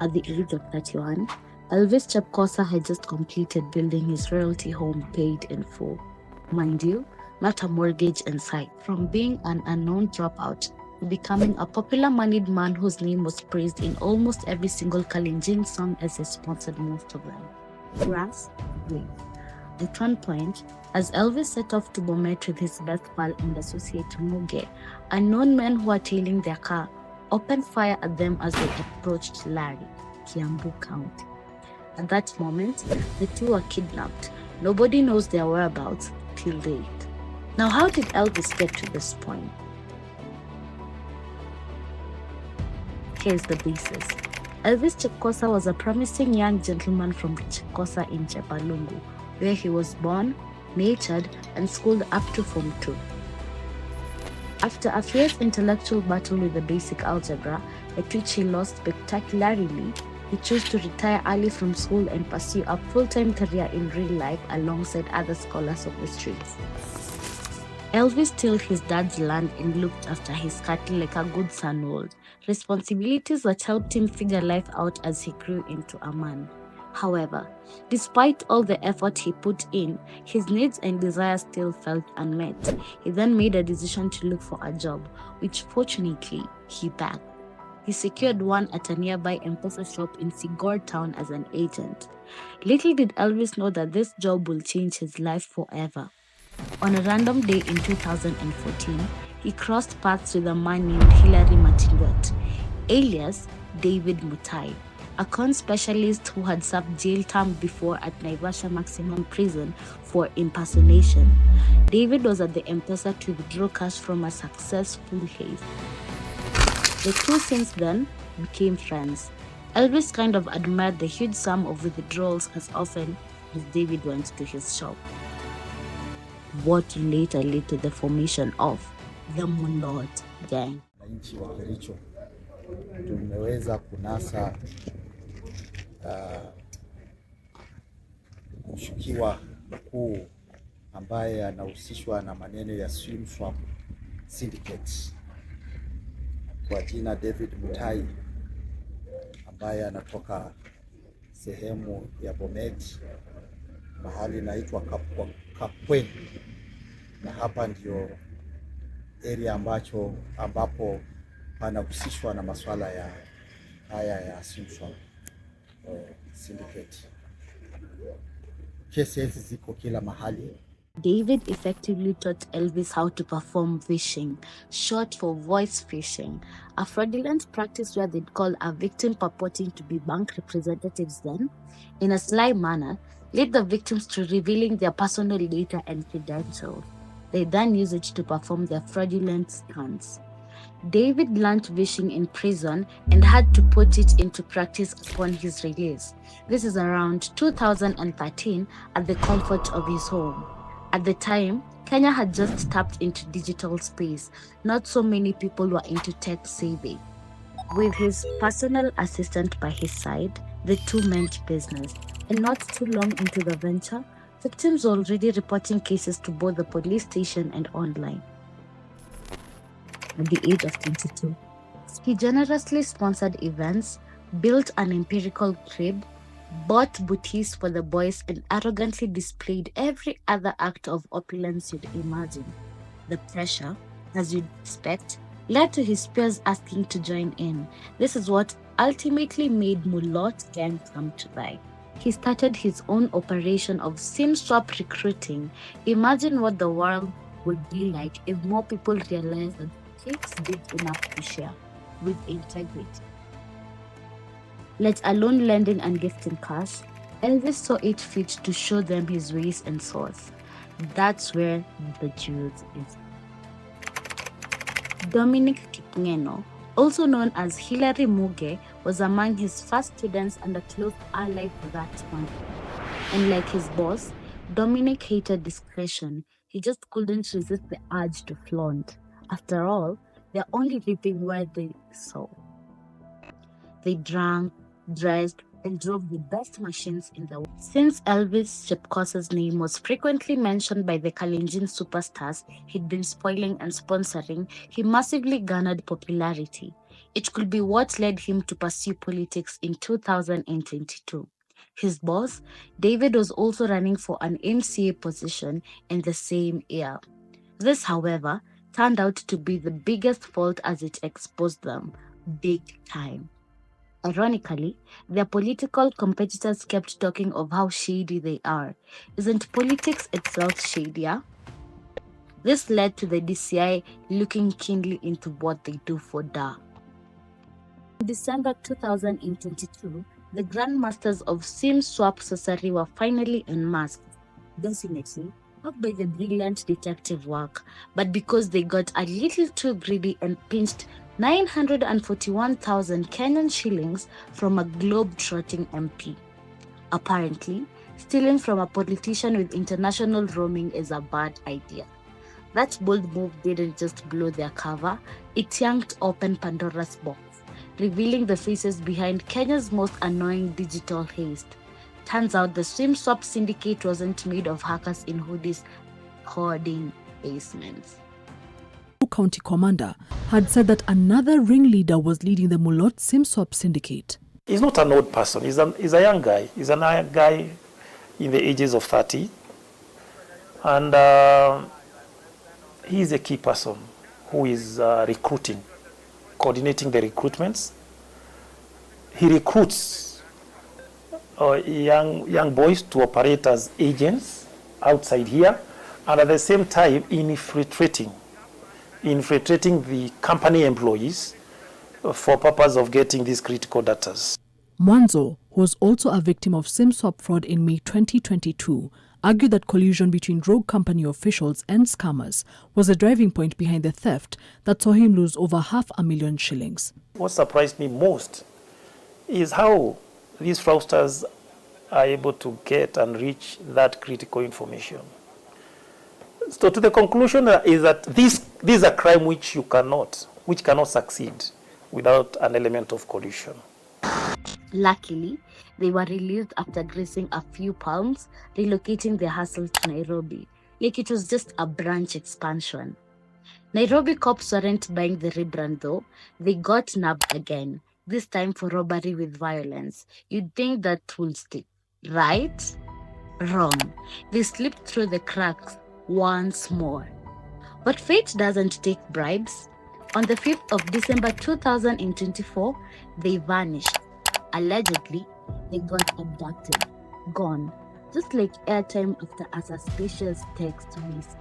At the age of 31, Elvis Chepkosa had just completed building his royalty home paid in full. Mind you, not a mortgage in sight. From being an unknown dropout to becoming a popular moneyed man whose name was praised in almost every single Kalenjin song as he sponsored most of them. Grass, green. At one point, as Elvis set off to Bomet with his best pal and associate Muge, unknown men who were tailing their car opened fire at them as they approached Larry, Kiambu County. At that moment, the two were kidnapped. Nobody knows their whereabouts till date. Now, how did Elvis get to this point? Here's the basis. Elvis Chepkosa was a promising young gentleman from Chepkosa in Chepalungu, where he was born, nurtured, and schooled up to Form 2. After a fierce intellectual battle with the basic algebra, at which he lost spectacularly, he chose to retire early from school and pursue a full-time career in real life alongside other scholars of the streets. Elvis tilled his dad's land and looked after his cattle like a good son would, responsibilities that helped him figure life out as he grew into a man. However, despite all the effort he put in, his needs and desires still felt unmet. He then made a decision to look for a job, which fortunately he bagged. He secured one at a nearby M-Pesa shop in Sigor town as an agent. Little did Elvis know that this job will change his life forever. On a random day in 2014, he crossed paths with a man named Hilary Matingot, alias David Mutai, a con specialist who had served jail term before at Naivasha Maximum Prison for impersonation. David was at the M-Pesa to withdraw cash from a successful heist. The two since then became friends. Elvis kind of admired the huge sum of withdrawals as often as David went to his shop. What later led to the formation of the Mulot Gang. Wananchi wa Kericho tumeweza kunasa mshukiwa mkuu ambaye anahusishwa na maneno ya swim swap syndicate kwa jina David Mutai, ambaye anatoka sehemu ya Bomet, mahali inaitwa Kapweni, na hapa ndio area ambapo panahusishwa na masuala ya haya ya swim swap syndicate. Kesi hizi ziko kila mahali. David effectively taught Elvis how to perform phishing, short for voice phishing, a fraudulent practice where they'd call a victim purporting to be bank representatives then, in a sly manner, lead the victims to revealing their personal data and credentials. They then use it to perform their fraudulent stunts. David learned phishing in prison and had to put it into practice upon his release. This is around 2013 at the comfort of his home. At the time, Kenya had just tapped into digital space. Not so many people were into tech savvy. With his personal assistant by his side, the two meant business. And not too long into the venture, victims were already reporting cases to both the police station and online. At the age of 22, he generously sponsored events, built an empirical crib, bought booties for the boys, and arrogantly displayed every other act of opulence you'd imagine. The pressure, as you'd expect, led to his peers asking to join in. This is what ultimately made Mulot Gang come to life. He started his own operation of SIM swap recruiting. Imagine what the world would be like if more people realized that cakes big enough to share with integrity. Let alone lending and gifting cash, Elvis saw it fit to show them his ways and source. That's where the juice is. Dominic Kipngeno, also known as Hilary Muge, was among his first students and a close ally for that one. And like his boss, Dominic hated discretion. He just couldn't resist the urge to flaunt. After all, they're only reaping where they sow. They drank, dressed, and drove the best machines in the world. Since Elvis Chepkosa's name was frequently mentioned by the Kalenjin superstars he'd been spoiling and sponsoring, he massively garnered popularity. It could be what led him to pursue politics in 2022. His boss, David, was also running for an MCA position in the same year. This, however, turned out to be the biggest fault as it exposed them big time. Ironically, their political competitors kept talking of how shady they are. Isn't politics itself shadier? This led to the DCI looking keenly into what they do for DA. In December 2022, the grandmasters of SIM swap sorcery were finally unmasked. Definitely, not by the brilliant detective work, but because they got a little too greedy and pinched 941,000 Kenyan shillings from a globe-trotting MP. Apparently, stealing from a politician with international roaming is a bad idea. That bold move didn't just blow their cover, it yanked open Pandora's box, revealing the faces behind Kenya's most annoying digital haste. Turns out the swim swap syndicate wasn't made of hackers in hoodies hoarding basements. County commander had said that another ringleader was leading the Mulot SimSwap syndicate. He's not an old person. He's a young guy. He's a young guy in the ages of 30. And he's a key person who is recruiting, coordinating the recruitments. He recruits young boys to operate as agents outside here, and at the same time infiltrating the company employees for purpose of getting these critical data. Mwanzo, who was also a victim of SimSwap fraud in May 2022, argued that collusion between rogue company officials and scammers was the driving point behind the theft that saw him lose over 500,000 shillings. What surprised me most is how these fraudsters are able to get and reach that critical information. So to the conclusion is that this is a crime which cannot succeed without an element of collusion. Luckily, they were released after gracing a few pounds, relocating their hustle to Nairobi, like it was just a branch expansion. Nairobi cops weren't buying the rebrand though. They got nabbed again, this time for robbery with violence. You'd think that would stick, right? Wrong. They slipped through the cracks once more. But fate doesn't take bribes. On the 5th of December 2024, they vanished. Allegedly, they got abducted, gone, just like airtime after a suspicious text miss.